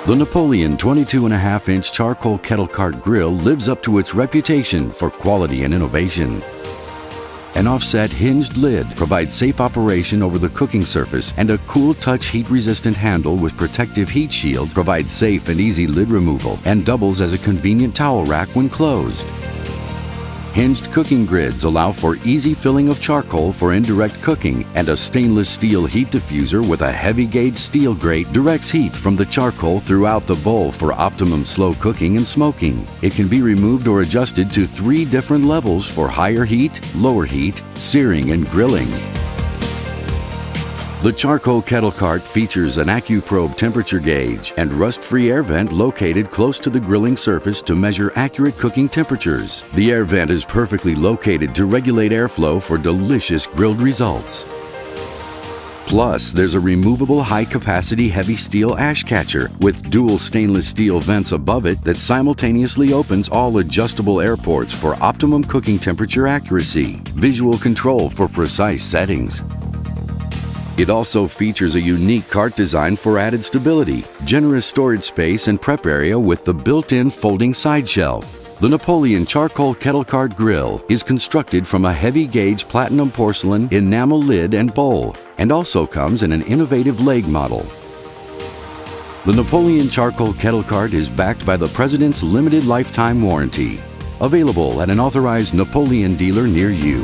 The Napoleon 22.5-inch charcoal kettle cart grill lives up to its reputation for quality and innovation. An offset hinged lid provides safe operation over the cooking surface, and a cool touch heat-resistant handle with protective heat shield provides safe and easy lid removal and doubles as a convenient towel rack when closed. Hinged cooking grids allow for easy filling of charcoal for indirect cooking, and a stainless steel heat diffuser with a heavy gauge steel grate directs heat from the charcoal throughout the bowl for optimum slow cooking and smoking. It can be removed or adjusted to 3 different levels for higher heat, lower heat, searing, and grilling. The charcoal kettle cart features an AccuProbe temperature gauge and rust-free air vent located close to the grilling surface to measure accurate cooking temperatures. The air vent is perfectly located to regulate airflow for delicious grilled results. Plus, there's a removable high-capacity heavy steel ash catcher with dual stainless steel vents above it that simultaneously opens all adjustable air ports for optimum cooking temperature accuracy. Visual control for precise settings. It also features a unique cart design for added stability, generous storage space, and prep area with the built-in folding side shelf. The Napoleon Charcoal Kettle Cart Grill is constructed from a heavy-gauge platinum porcelain enamel lid and bowl, and also comes in an innovative leg model. The Napoleon Charcoal Kettle Cart is backed by the President's limited lifetime warranty. Available at an authorized Napoleon dealer near you.